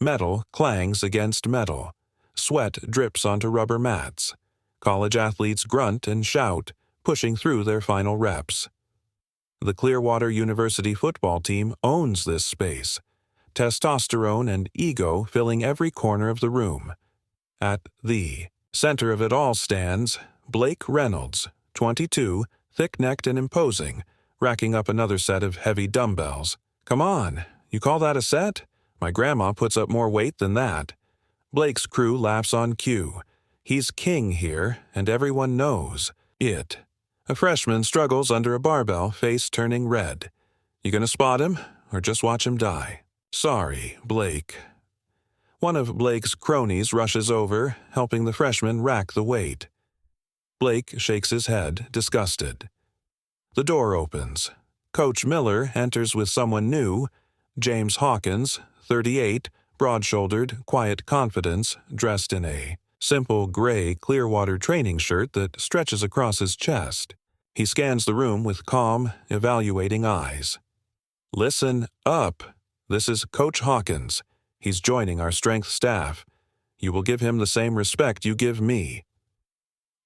Metal clangs against metal. Sweat drips onto rubber mats. College athletes grunt and shout, pushing through their final reps. The Clearwater University football team owns this space, testosterone and ego filling every corner of the room. At the center of it all stands Blake Reynolds, 22, thick-necked and imposing, racking up another set of heavy dumbbells. "Come on, you call that a set? My grandma puts up more weight than that." Blake's crew laughs on cue. He's king here, and everyone knows it. A freshman struggles under a barbell, face turning red. You gonna spot him, or just watch him die? "Sorry, Blake." One of Blake's cronies rushes over, helping the freshman rack the weight. Blake shakes his head, disgusted. The door opens. Coach Miller enters with someone new, James Hawkins, 38, broad-shouldered, quiet confidence, dressed in a simple gray Clearwater training shirt that stretches across his chest. He scans the room with calm, evaluating eyes. "Listen up. This is Coach Hawkins. He's joining our strength staff. You will give him the same respect you give me."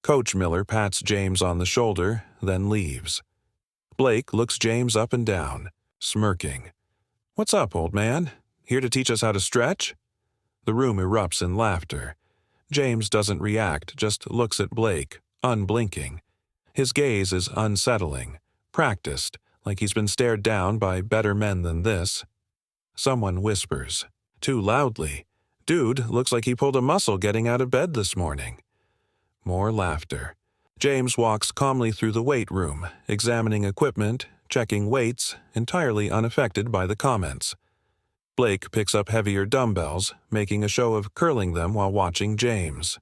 Coach Miller pats James on the shoulder, then leaves. Blake looks James up and down, smirking. "What's up, old man? Here to teach us how to stretch?" The room erupts in laughter. James doesn't react, just looks at Blake, unblinking. His gaze is unsettling, practiced, like he's been stared down by better men than this. Someone whispers, too loudly, "Dude, looks like he pulled a muscle getting out of bed this morning." More laughter. James walks calmly through the weight room, examining equipment, checking weights, entirely unaffected by the comments. Blake picks up heavier dumbbells, making a show of curling them while watching James.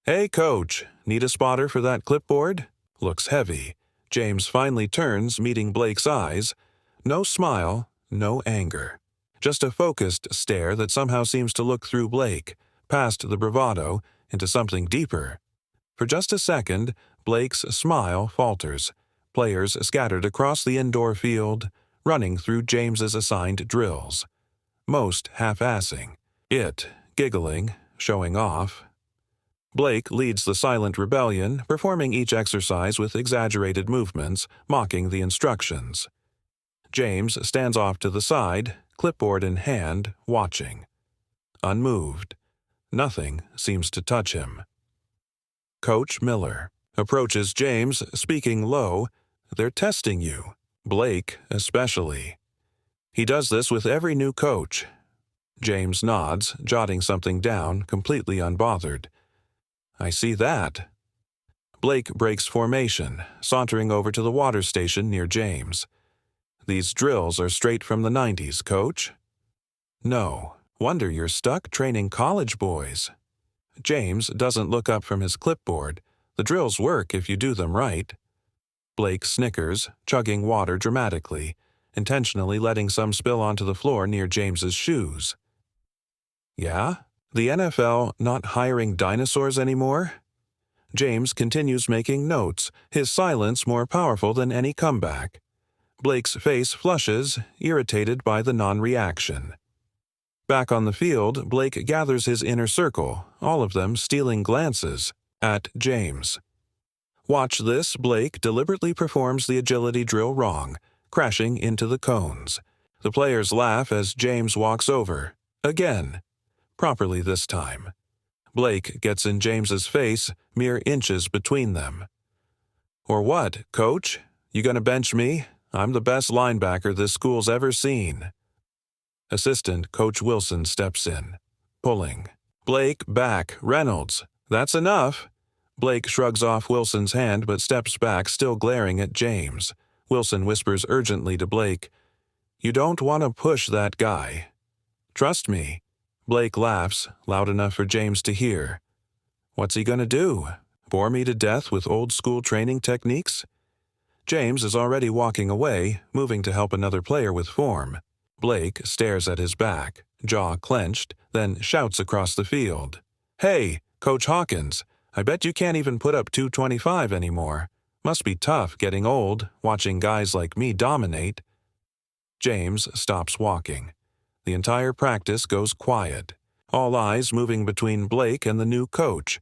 "Hey, Coach, need a spotter for that clipboard?" Looks heavy. James finally turns, meeting Blake's eyes. No smile, no anger. Just a focused stare that somehow seems to look through Blake, past the bravado, into something deeper. For just a second, Blake's smile falters. Players scattered across the indoor field, running through James's assigned drills. Most half-assing. It, giggling, showing off. Blake leads the silent rebellion, performing each exercise with exaggerated movements, mocking the instructions. James stands off to the side, clipboard in hand, watching. Unmoved. Nothing seems to touch him. Coach Miller approaches James, speaking low. "They're testing you. Blake especially." He does this with every new coach. James nods, jotting something down, completely unbothered. "I see that." Blake breaks formation, sauntering over to the water station near James. "These drills are straight from the 90s, Coach." "No. Wonder you're stuck training college boys." James doesn't look up from his clipboard. The drills work if you do them right. Blake snickers, chugging water dramatically, intentionally letting some spill onto the floor near James's shoes. "Yeah? The NFL not hiring dinosaurs anymore?" James continues making notes, his silence more powerful than any comeback. Blake's face flushes, irritated by the non-reaction. Back on the field, Blake gathers his inner circle, all of them stealing glances at James. Watch this, Blake deliberately performs the agility drill wrong, crashing into the cones. The players laugh as James walks over. Again. Properly this time. Blake gets in James's face, mere inches between them. "Or what, Coach? You gonna bench me? I'm the best linebacker this school's ever seen." Assistant Coach Wilson steps in, pulling. "Blake, back. Reynolds. That's enough." Blake shrugs off Wilson's hand but steps back, still glaring at James. Wilson whispers urgently to Blake, "You don't want to push that guy." "Trust me." Blake laughs, loud enough for James to hear. "What's he gonna do? Bore me to death with old-school training techniques?" James is already walking away, moving to help another player with form. Blake stares at his back, jaw clenched, then shouts across the field. "Hey, Coach Hawkins, I bet you can't even put up 225 anymore. Must be tough getting old, watching guys like me dominate." James stops walking. The entire practice goes quiet, all eyes moving between Blake and the new coach.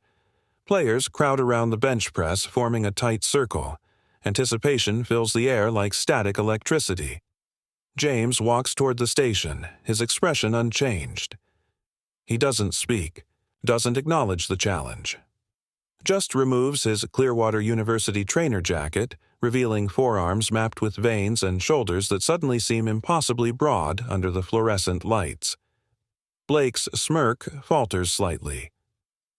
Players crowd around the bench press, forming a tight circle. Anticipation fills the air like static electricity. James walks toward the station, his expression unchanged. He doesn't speak, doesn't acknowledge the challenge. Just removes his Clearwater University trainer jacket, revealing forearms mapped with veins and shoulders that suddenly seem impossibly broad under the fluorescent lights. Blake's smirk falters slightly.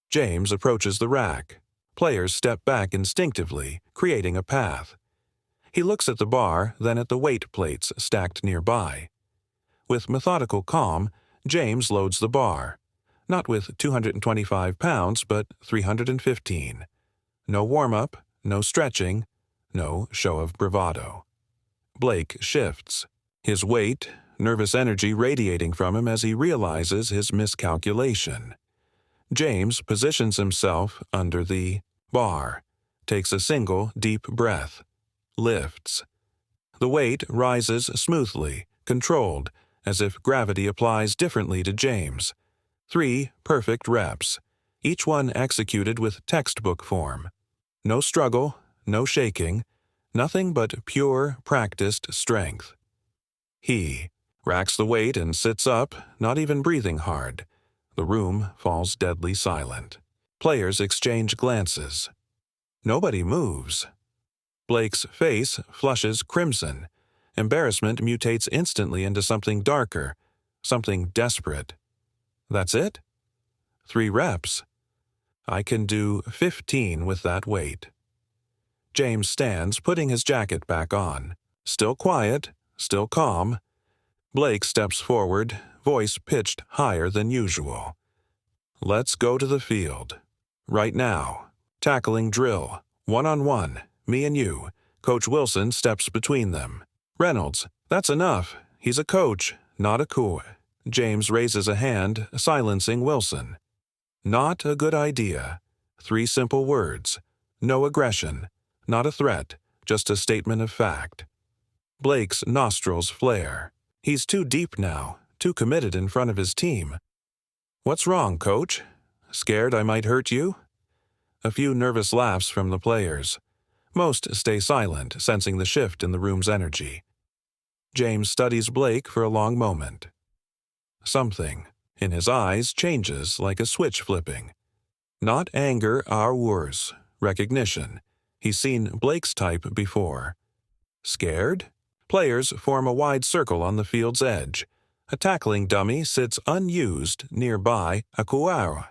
James approaches the rack. Players step back instinctively, creating a path. He looks at the bar, then at the weight plates stacked nearby. With methodical calm, James loads the bar. Not with 225 pounds, but 315. No warm-up, no stretching, no show of bravado. Blake shifts, his weight, nervous energy radiating from him as he realizes his miscalculation. James positions himself under the bar, takes a single deep breath, lifts. The weight rises smoothly, controlled, as if gravity applies differently to James. 3 perfect reps, each one executed with textbook form. No struggle, no shaking, nothing but pure, practiced strength. He racks the weight and sits up, not even breathing hard. The room falls deadly silent. Players exchange glances. Nobody moves. Blake's face flushes crimson. Embarrassment mutates instantly into something darker, something desperate. That's it? 3 reps. I can do 15 with that weight. James stands, putting his jacket back on. Still quiet, still calm. Blake steps forward, voice pitched higher than usual. Let's go to the field. Right now. Tackling drill. 1-on-1. Me and you. Coach Wilson steps between them. Reynolds, that's enough. He's a coach, not a coup. James raises a hand, silencing Wilson. Not a good idea. 3 simple words. No aggression. Not a threat, just a statement of fact. Blake's nostrils flare. He's too deep now, too committed in front of his team. What's wrong, coach? Scared I might hurt you? A few nervous laughs from the players. Most stay silent, sensing the shift in the room's energy. James studies Blake for a long moment. Something in his eyes changes like a switch flipping. Not anger or worse, recognition. He's seen Blake's type before. Scared? Players form a wide circle on the field's edge. A tackling dummy sits unused nearby a couloir.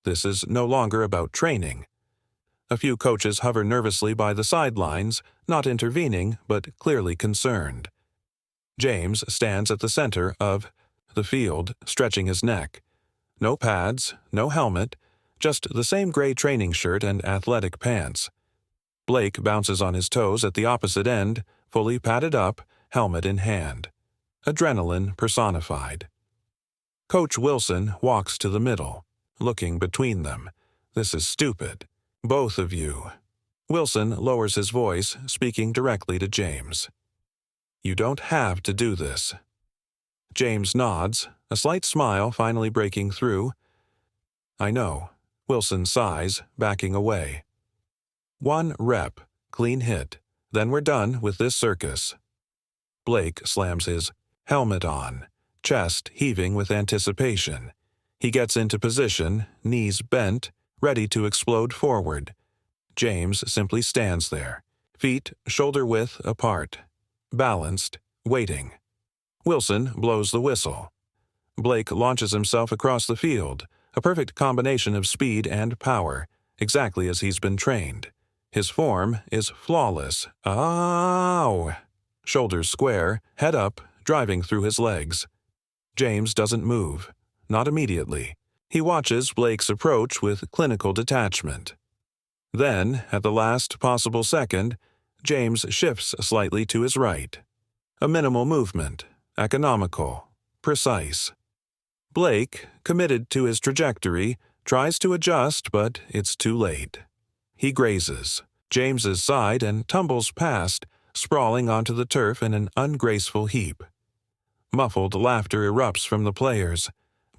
This is no longer about training. A few coaches hover nervously by the sidelines, not intervening, but clearly concerned. James stands at the center of the field, stretching his neck. No pads, no helmet, just the same gray training shirt and athletic pants. Blake bounces on his toes at the opposite end, fully padded up, helmet in hand. Adrenaline personified. Coach Wilson walks to the middle, looking between them. This is stupid. Both of you. Wilson lowers his voice, speaking directly to James. You don't have to do this. James nods, a slight smile finally breaking through. I know. Wilson sighs, backing away. 1 rep, clean hit. Then we're done with this circus. Blake slams his helmet on, chest heaving with anticipation. He gets into position, knees bent, ready to explode forward. James simply stands there, feet shoulder-width apart, balanced, waiting. Wilson blows the whistle. Blake launches himself across the field, a perfect combination of speed and power, exactly as he's been trained. His form is flawless. Ow! Shoulders square, head up, driving through his legs. James doesn't move, not immediately. He watches Blake's approach with clinical detachment. Then, at the last possible second, James shifts slightly to his right. A minimal movement, economical, precise. Blake, committed to his trajectory, tries to adjust, but it's too late. He grazes James's side and tumbles past, sprawling onto the turf in an ungraceful heap. Muffled laughter erupts from the players.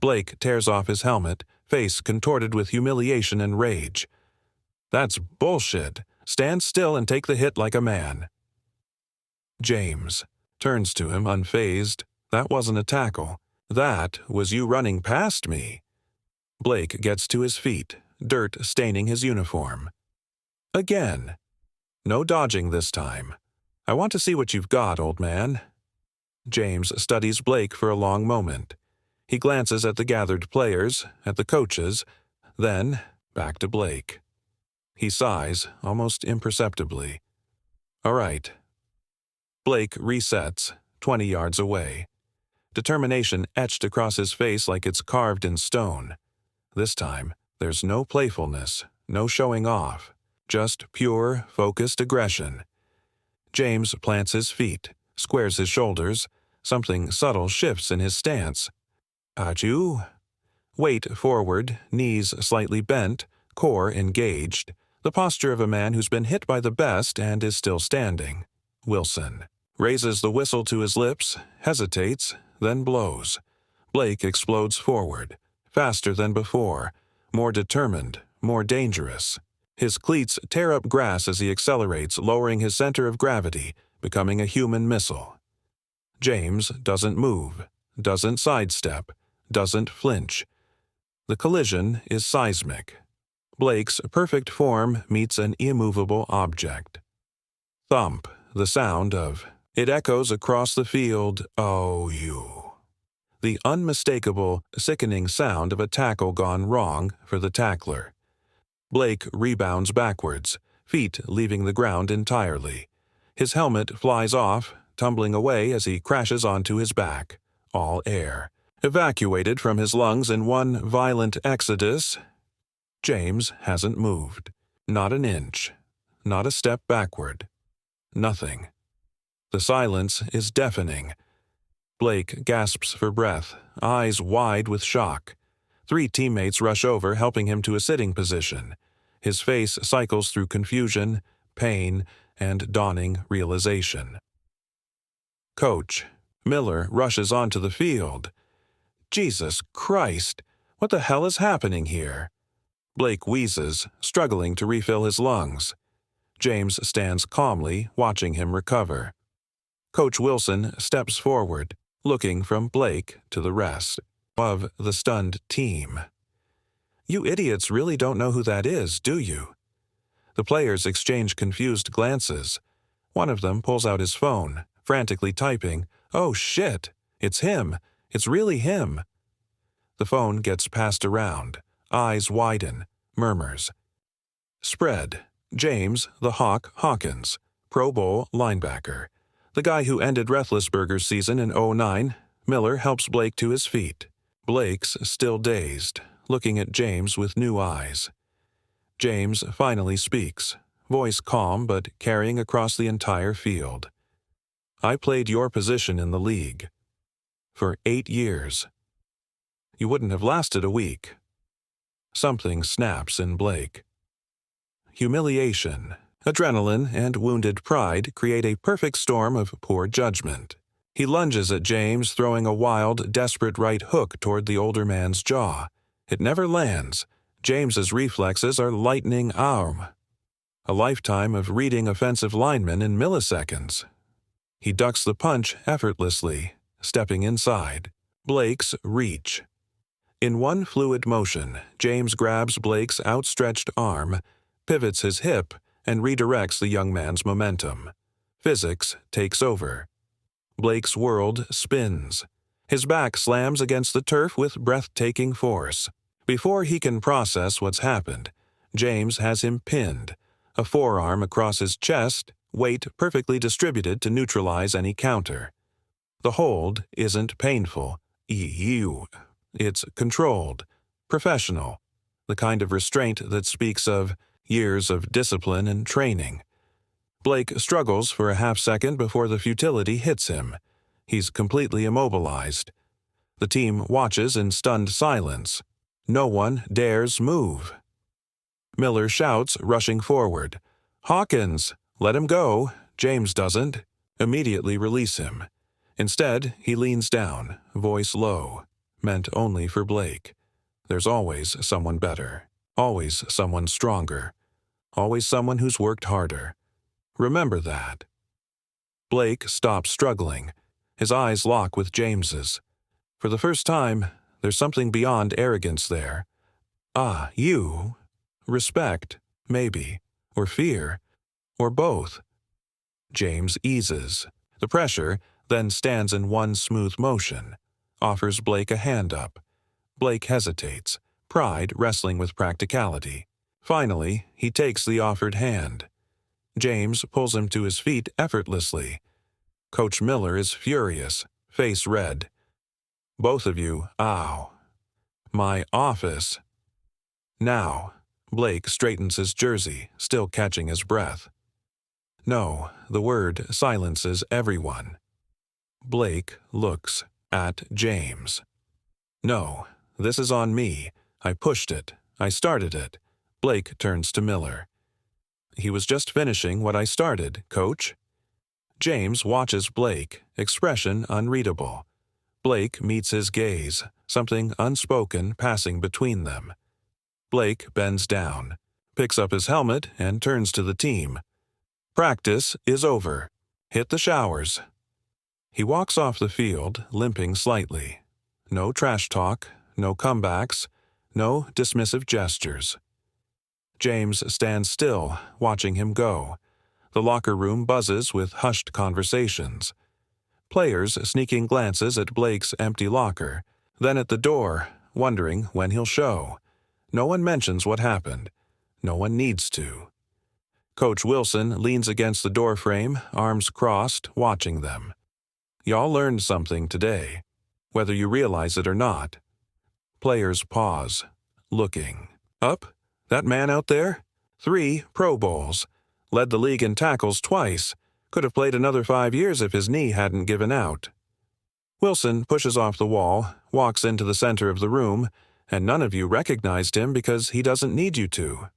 Blake tears off his helmet, face contorted with humiliation and rage. "That's bullshit. Stand still and take the hit like a man." James turns to him, unfazed. "That wasn't a tackle. That was you running past me." Blake gets to his feet, dirt staining his uniform. "Again. No dodging this time. I want to see what you've got, old man." James studies Blake for a long moment. He glances at the gathered players, at the coaches, then back to Blake. He sighs, almost imperceptibly. "All right." Blake resets, 20 yards away. Determination etched across his face like it's carved in stone. This time, there's no playfulness, no showing off, just pure, focused aggression. James plants his feet, squares his shoulders. Something subtle shifts in his stance. Achoo. Weight forward, knees slightly bent, core engaged. The posture of a man who's been hit by the best and is still standing. Wilson raises the whistle to his lips, hesitates, then blows. Blake explodes forward, faster than before, more determined, more dangerous. His cleats tear up grass as he accelerates, lowering his center of gravity, becoming a human missile. James doesn't move, doesn't sidestep, doesn't flinch. The collision is seismic. Blake's perfect form meets an immovable object. Thump, the sound of it echoes across the field. Oh, you. The unmistakable, sickening sound of a tackle gone wrong for the tackler. Blake rebounds backwards, feet leaving the ground entirely. His helmet flies off, tumbling away as he crashes onto his back. All air. Evacuated from his lungs in one violent exodus. James hasn't moved. Not an inch. Not a step backward. Nothing. The silence is deafening. Blake gasps for breath, eyes wide with shock. 3 teammates rush over, helping him to a sitting position. His face cycles through confusion, pain, and dawning realization. Coach Miller rushes onto the field. Jesus Christ, what the hell is happening here? Blake wheezes, struggling to refill his lungs. James stands calmly, watching him recover. Coach Wilson steps forward, looking from Blake to the rest of the stunned team. "You idiots really don't know who that is, do you?" The players exchange confused glances. One of them pulls out his phone, frantically typing, "Oh shit, it's him. It's really him." The phone gets passed around. Eyes widen, murmurs. Spread. James the Hawk Hawkins, Pro Bowl linebacker. The guy who ended Roethlisberger's season in 2009. Miller helps Blake to his feet. Blake's still dazed, looking at James with new eyes. James finally speaks, voice calm but carrying across the entire field. "I played your position in the league. For 8 years. You wouldn't have lasted a week." Something snaps in Blake. Humiliation, adrenaline, and wounded pride create a perfect storm of poor judgment. He lunges at James, throwing a wild, desperate right hook toward the older man's jaw. It never lands. James's reflexes are lightning arm. A lifetime of reading offensive linemen in milliseconds. He ducks the punch effortlessly, stepping inside. Blake's reach. In one fluid motion, James grabs Blake's outstretched arm, pivots his hip, and redirects the young man's momentum. Physics takes over. Blake's world spins. His back slams against the turf with breathtaking force. Before he can process what's happened, James has him pinned, a forearm across his chest, weight perfectly distributed to neutralize any counter. The hold isn't painful. It's controlled, professional, the kind of restraint that speaks of years of discipline and training. Blake struggles for a half-second before the futility hits him. He's completely immobilized. The team watches in stunned silence. No one dares move. Miller shouts, rushing forward. "Hawkins, let him go." James doesn't. Immediately release him. Instead, he leans down, voice low, meant only for Blake. There's always someone better, always someone stronger, always someone who's worked harder. Remember that. Blake stops struggling. His eyes lock with James's. For the first time, there's something beyond arrogance there. Ah, you. Respect, maybe, or fear, or both. James eases. The pressure then stands in one smooth motion, offers Blake a hand up. Blake hesitates, pride wrestling with practicality. Finally, he takes the offered hand. James pulls him to his feet effortlessly. Coach Miller is furious, face red. Both of you, ow. My office. Now, Blake straightens his jersey, still catching his breath. No, the word silences everyone. Blake looks at James. No, this is on me. I pushed it. I started it. Blake turns to Miller. He was just finishing what I started, Coach. James watches Blake, expression unreadable. Blake meets his gaze, something unspoken passing between them. Blake bends down, picks up his helmet, and turns to the team. Practice is over. Hit the showers. He walks off the field, limping slightly. No trash talk, no comebacks, no dismissive gestures. James stands still, watching him go. The locker room buzzes with hushed conversations. Players sneaking glances at Blake's empty locker, then at the door, wondering when he'll show. No one mentions what happened. No one needs to. Coach Wilson leans against the doorframe, arms crossed, watching them. Y'all learned something today, whether you realize it or not. Players pause, looking. Up? That man out there? 3 Pro Bowls. Led the league in tackles twice. Could have played another 5 years if his knee hadn't given out. Wilson pushes off the wall, walks into the center of the room, and none of you recognized him because he doesn't need you to.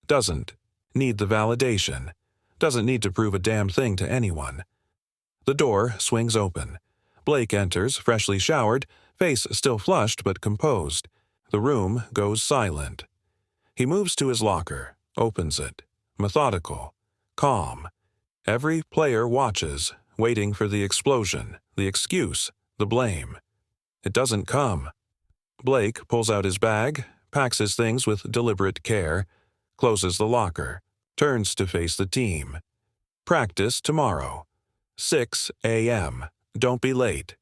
Doesn't need the validation. Doesn't need to prove a damn thing to anyone. The door swings open. Blake enters, freshly showered, face still flushed but composed. The room goes silent. He moves to his locker, opens it. Methodical, calm. Every player watches, waiting for the explosion, the excuse, the blame. It doesn't come. Blake pulls out his bag, packs his things with deliberate care, closes the locker, turns to face the team. Practice tomorrow. 6 a.m. Don't be late.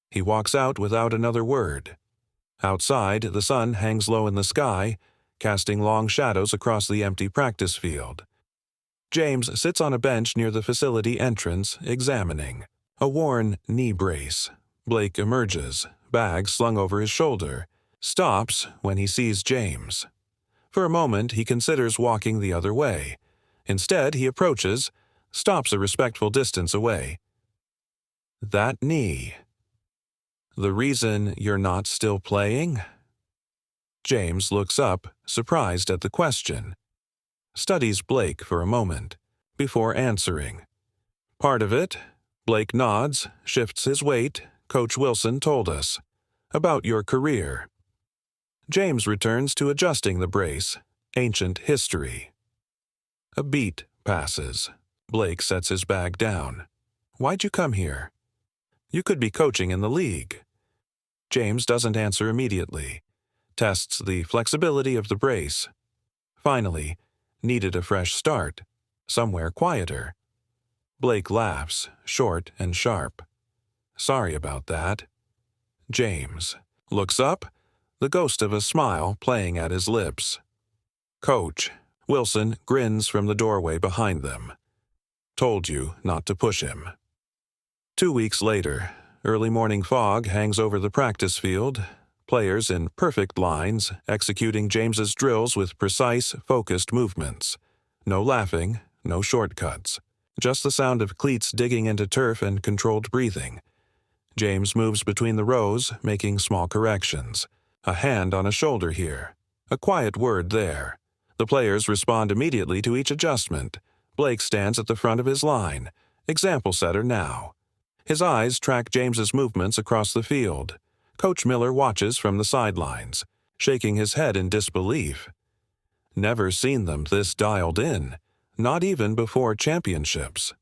He walks out without another word. Outside, the sun hangs low in the sky, casting long shadows across the empty practice field. James sits on a bench near the facility entrance, examining. A worn knee brace. Blake emerges, bag slung over his shoulder, stops when he sees James. For a moment, he considers walking the other way. Instead, he approaches, stops a respectful distance away. That knee. The reason you're not still playing? James looks up, surprised at the question. Studies Blake for a moment, before answering. Part of it, Blake nods, shifts his weight, Coach Wilson told us. About your career. James returns to adjusting the brace, ancient history. A beat passes. Blake sets his bag down. Why'd you come here? You could be coaching in the league. James doesn't answer immediately. Tests the flexibility of the brace. Finally, needed a fresh start, somewhere quieter. Blake laughs, short and sharp. Sorry about that. James looks up, the ghost of a smile playing at his lips. Coach, Wilson grins from the doorway behind them. Told you not to push him. 2 weeks later, early morning fog hangs over the practice field. Players in perfect lines, executing James's drills with precise, focused movements. No laughing, no shortcuts. Just the sound of cleats digging into turf and controlled breathing. James moves between the rows, making small corrections. A hand on a shoulder here. A quiet word there. The players respond immediately to each adjustment. Blake stands at the front of his line. Example setter now. His eyes track James's movements across the field. Coach Miller watches from the sidelines, shaking his head in disbelief. Never seen them this dialed in, not even before championships.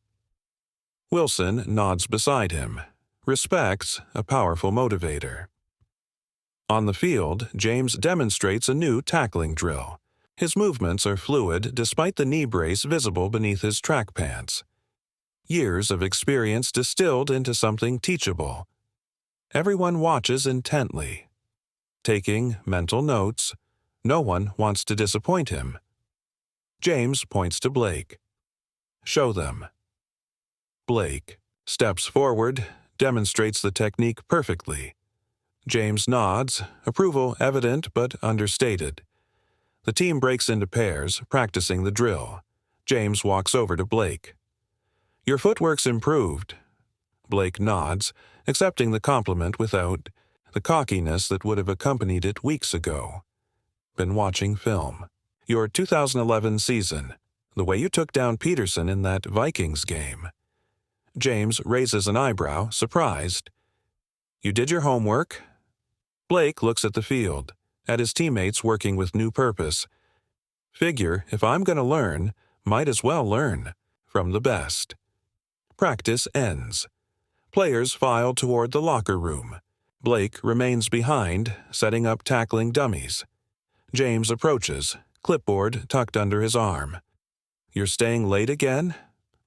Wilson nods beside him. Respect's a powerful motivator. On the field, James demonstrates a new tackling drill. His movements are fluid despite the knee brace visible beneath his track pants. Years of experience distilled into something teachable. Everyone watches intently, taking mental notes. No one wants to disappoint him. James points to Blake. Show them. Blake steps forward, demonstrates the technique perfectly. James nods, approval evident but understated. The team breaks into pairs, practicing the drill. James walks over to Blake. Your footwork's improved. Blake nods, accepting the compliment without the cockiness that would have accompanied it weeks ago. Been watching film. Your 2011 season. The way you took down Peterson in that Vikings game. James raises an eyebrow, surprised. You did your homework? Blake looks at the field, at his teammates working with new purpose. Figure, if I'm going to learn, might as well learn from the best. Practice ends. Players file toward the locker room. Blake remains behind, setting up tackling dummies. James approaches, clipboard tucked under his arm. You're staying late again?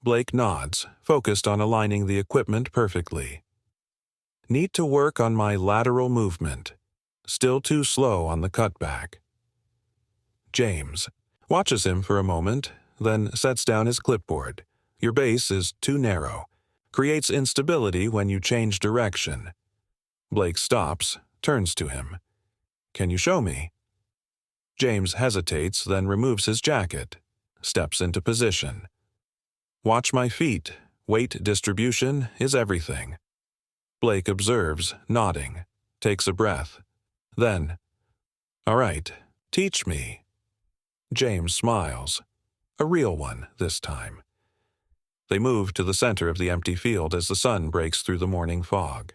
Blake nods, focused on aligning the equipment perfectly. Need to work on my lateral movement. Still too slow on the cutback. James watches him for a moment, then sets down his clipboard. Your base is too narrow. Creates instability when you change direction. Blake stops, turns to him. Can you show me? James hesitates, then removes his jacket. Steps into position. Watch my feet. Weight distribution is everything. Blake observes, nodding. Takes a breath. Then, all right, teach me. James smiles. A real one this time. They move to the center of the empty field as the sun breaks through the morning fog.